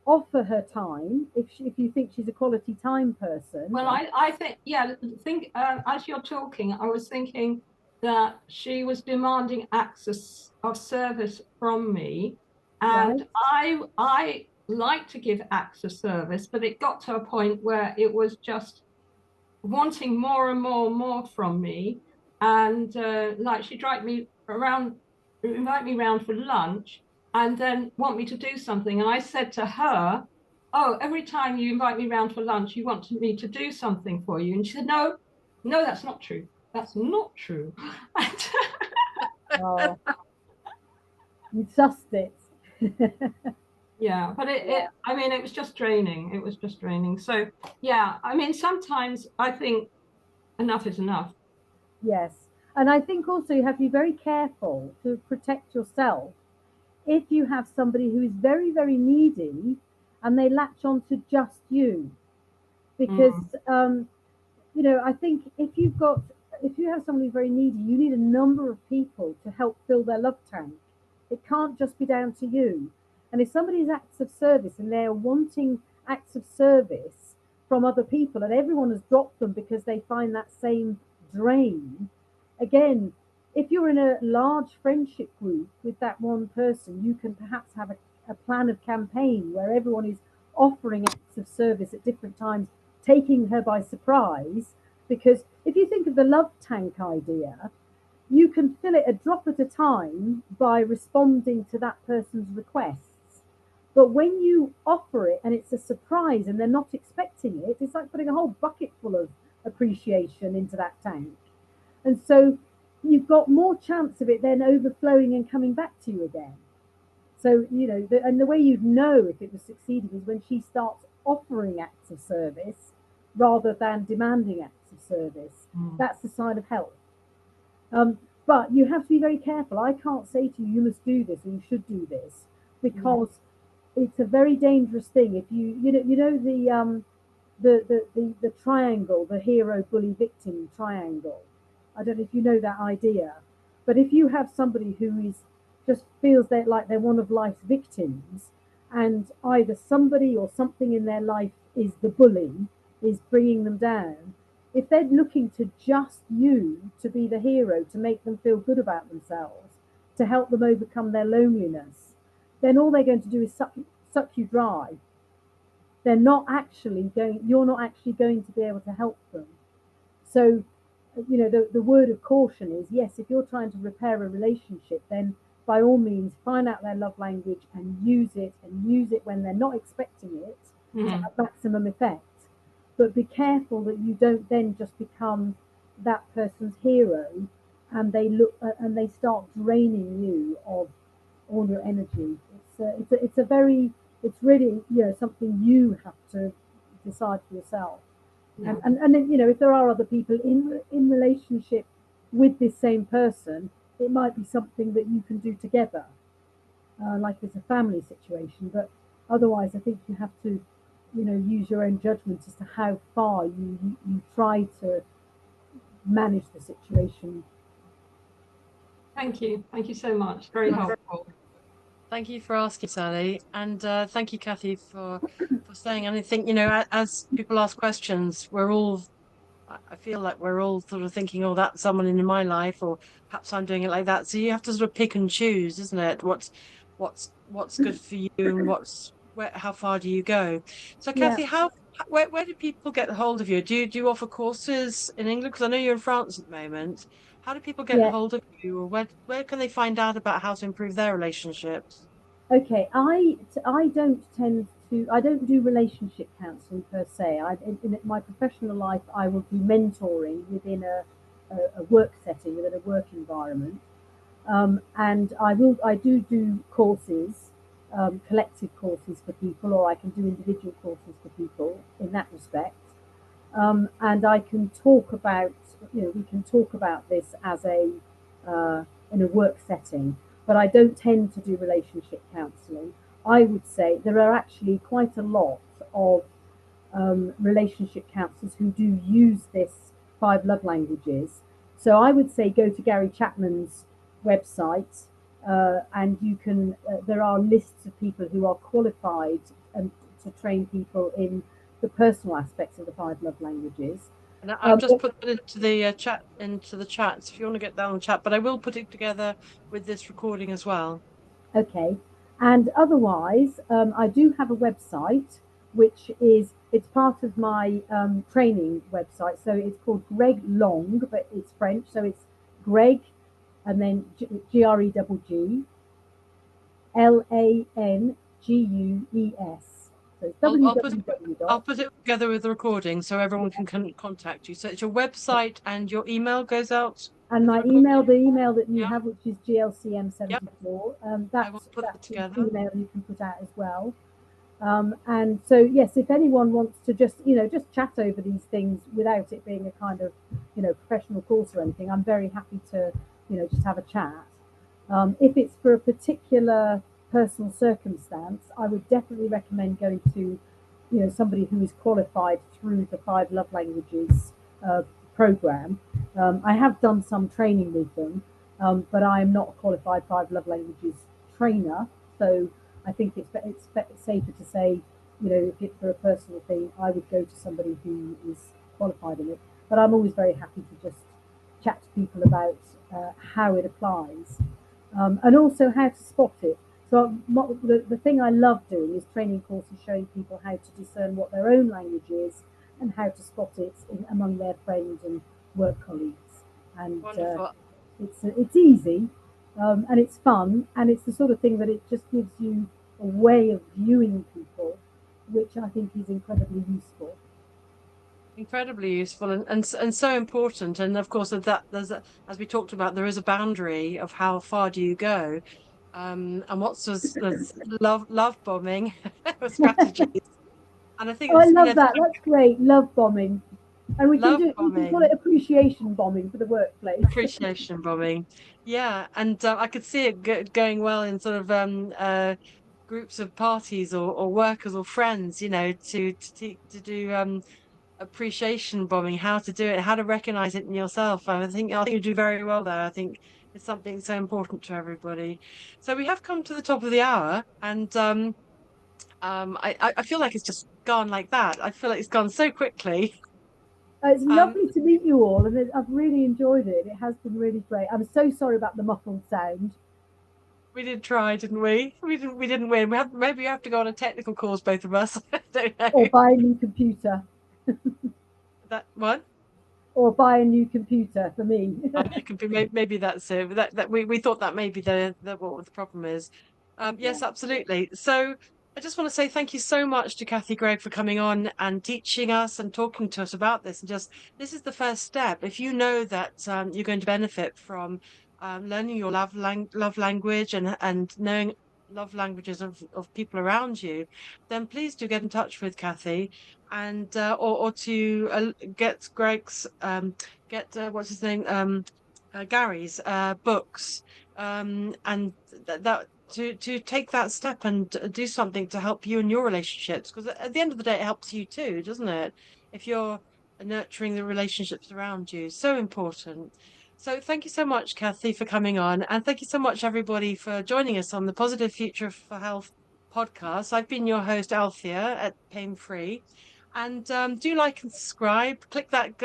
offer her time if you think she's a quality time person. Well, I think, as you're talking, I was thinking that she was demanding access of service from me, and right. I like to give acts of service, but it got to a point where it was just wanting more and more and more from me, and like she'd invite me around for lunch, and then want me to do something, and I said to her, "Oh, every time you invite me round for lunch, you want me to do something for you." And she said, "No, no, that's not true. That's not true." Oh, you sussed it. Yeah, but I mean, it was just draining. It was just draining. So, yeah, I mean, sometimes I think enough is enough. Yes. And I think also you have to be very careful to protect yourself if you have somebody who is very, very needy and they latch on to just you. Because, I think if you have somebody very needy, you need a number of people to help fill their love tank. It can't just be down to you. And if somebody's acts of service and they're wanting acts of service from other people and everyone has dropped them because they find that same drain, again, if you're in a large friendship group with that one person, you can perhaps have a plan of campaign where everyone is offering acts of service at different times, taking her by surprise. Because if you think of the love tank idea, you can fill it a drop at a time by responding to that person's requests. But when you offer it and it's a surprise and they're not expecting it, it's like putting a whole bucket full of appreciation into that tank. And so you've got more chance of it then overflowing and coming back to you again. So, and the way you'd know if it was succeeding is when she starts offering acts of service rather than demanding acts of service. That's a sign of health. But you have to be very careful. I can't say to you, you must do this or you should do this, because it's a very dangerous thing. If the triangle, the hero, bully, victim triangle. I don't know if you know that idea, but if you have somebody who is just feels like they're one of life's victims, and either somebody or something in their life is the bully, is bringing them down, if they're looking to just you to be the hero, to make them feel good about themselves, to help them overcome their loneliness, then all they're going to do is suck you dry. You're not actually going to be able to help them. So, the word of caution is, yes, if you're trying to repair a relationship, then by all means find out their love language and use it when they're not expecting it to have maximum effect. But be careful that you don't then just become that person's hero and they start draining you of all your energy. It's really something you have to decide for yourself. And if there are other people in relationship with this same person, it might be something that you can do together, like it's a family situation. But otherwise, I think you have to use your own judgment as to how far you try to manage the situation. Thank you so much, very helpful. Thank you for asking, Sally, and thank you, Cathie, for saying. And I think as people ask questions, I feel like we're all sort of thinking, oh, that's someone in my life, or perhaps I'm doing it like that. So you have to sort of pick and choose, isn't it? What's good for you, and how far do you go? So, Cathie, where do people get hold of you? Do you offer courses in England? Because I know you're in France at the moment. How do people get hold of you, or where can they find out about how to improve their relationships? Okay, I don't do relationship counselling per se. In my professional life, I will do mentoring within a work setting, within a work environment, and I do courses, collective courses for people, or I can do individual courses for people in that respect. and I can talk about, we can talk about this as in a work setting, but I don't tend to do relationship counselling. I would say there are actually quite a lot of relationship counsellors who do use this 5 love languages. So I would say go to Gary Chapman's website, and you can. There are lists of people who are qualified to train people in the personal aspects of the 5 love languages. And I've just put it into the chat, so if you want to get down the chat, but I will put it together with this recording as well. Okay, and otherwise, I do have a website which it's part of my training website. So it's called Greg Long, but it's French, so it's Greg and then GREGG LANGUES. So it's I'll put it together with the recording so everyone can contact you. So it's your website and your email goes out. And my email, the email that you have, which is GLCM74, that's the email you can put out as well. And so, yes, if anyone wants to just chat over these things without it being a kind of, professional course or anything, I'm very happy to, just have a chat. If it's for a particular personal circumstance, I would definitely recommend going to, somebody who is qualified through the 5 love languages program. I have done some training with them, but I am not a qualified 5 love languages trainer. So I think it's safer to say, if it's for a personal thing, I would go to somebody who is qualified in it. But I'm always very happy to just chat to people about how it applies, and also how to spot it. So the thing I love doing is training courses showing people how to discern what their own language is and how to spot it among their friends and work colleagues. And it's easy, and it's fun, and it's the sort of thing that it just gives you a way of viewing people, which I think is incredibly useful. Incredibly useful and so important. And of course, as we talked about, there is a boundary of how far do you go, and what's love bombing strategies. And I think I love that. That's great. Love bombing. And we can call it appreciation bombing for the workplace. Appreciation bombing, yeah. And I could see it going well in sort of groups of parties or workers or friends, to do appreciation bombing, how to do it, how to recognize it in yourself. I think you do very well there. I think it's something so important to everybody. So we have come to the top of the hour, and I feel like it's just gone like that. I feel like it's gone so quickly. It's lovely to meet you all, and I've really enjoyed it. It has been really great. I'm so sorry about the muffled sound. We did try, didn't we? We didn't win. Maybe we have to go on a technical course, both of us. I don't know. Or buy a new computer. That one? Or buy a new computer for me. Maybe that's it. That we thought that maybe what the problem is. Yes, absolutely. So I just want to say thank you so much to Cathie Gregg for coming on and teaching us and talking to us about this. And this is the first step. If you know that you're going to benefit from learning your love language and knowing love languages of people around you, then please do get in touch with Cathie and or to get Greg's what's his name, Gary's books, and that to take that step and do something to help you in your relationships, because at the end of the day it helps you too, doesn't it, if you're nurturing the relationships around you. So important. So thank you so much, Cathie, for coming on, and thank you so much everybody for joining us on the Positive Future for Health podcast. I've been your host, Althea, at Pain Free. And do like and subscribe. Click that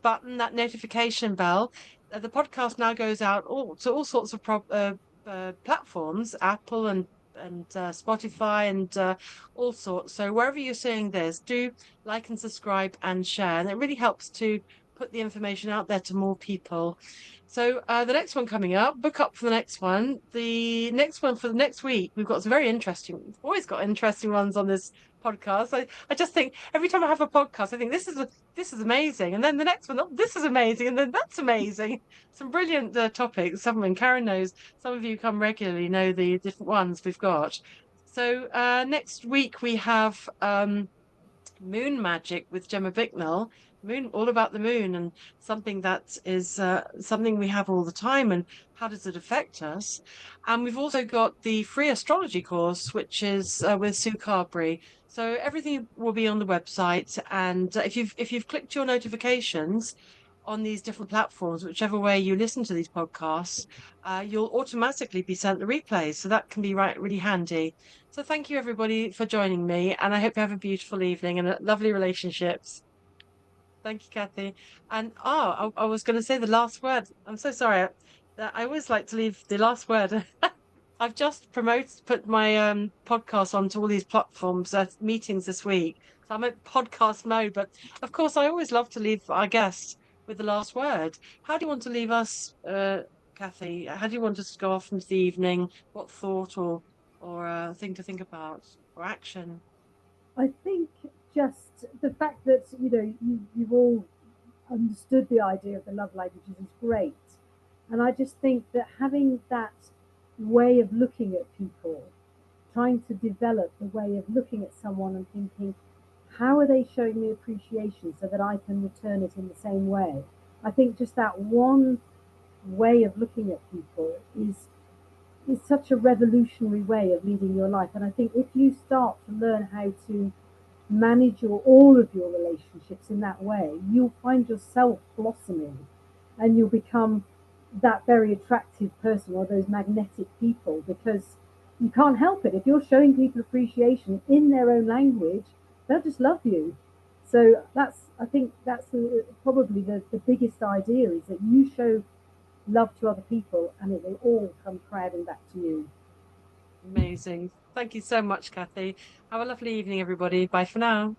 button, that notification bell. The podcast now goes out to all sorts of platforms, Apple and Spotify and all sorts. So wherever you're seeing this, do like and subscribe and share. And it really helps to put the information out there to more people. So the next one coming up, book up for the next one. The next one for the next week, we've got some very interesting, we've always got interesting ones on this podcast. I just think every time I have a podcast, I think this is amazing. And then the next one, oh, this is amazing. And then that's amazing. Some brilliant topics. Someone, Karen knows, some of you come regularly, know the different ones we've got. So next week we have Moon Magic with Gemma Bicknell. Moon, all about the moon, and something that is something we have all the time, and how does it affect us? And we've also got the free astrology course, which is with Sue Carberry. So everything will be on the website, and if you've clicked your notifications on these different platforms, whichever way you listen to these podcasts, you'll automatically be sent the replays. So that can be really handy. So thank you everybody for joining me, and I hope you have a beautiful evening and lovely relationships. Thank you, Cathie. And I was going to say the last word. I'm so sorry. I always like to leave the last word. I've just put my podcast onto all these platforms, meetings this week. So I'm at podcast mode, but of course I always love to leave our guests with the last word. How do you want to leave us, Cathie? How do you want us to go off into the evening? What thought or thing to think about or action? I think just the fact that you've all understood the idea of the love languages is great, and I just think that having that way of looking at people, trying to develop the way of looking at someone and thinking, how are they showing me appreciation so that I can return it in the same way? I think just that one way of looking at people is such a revolutionary way of leading your life. And I think if you start to learn how to manage all of your relationships in that way, you'll find yourself blossoming, and you'll become that very attractive person, or those magnetic people, because you can't help it. If you're showing people appreciation in their own language, they'll just love you. So I think that's probably the biggest idea, is that you show love to other people and it will all come crowding back to you. Amazing. Thank you so much, Cathie. Have a lovely evening, everybody. Bye for now.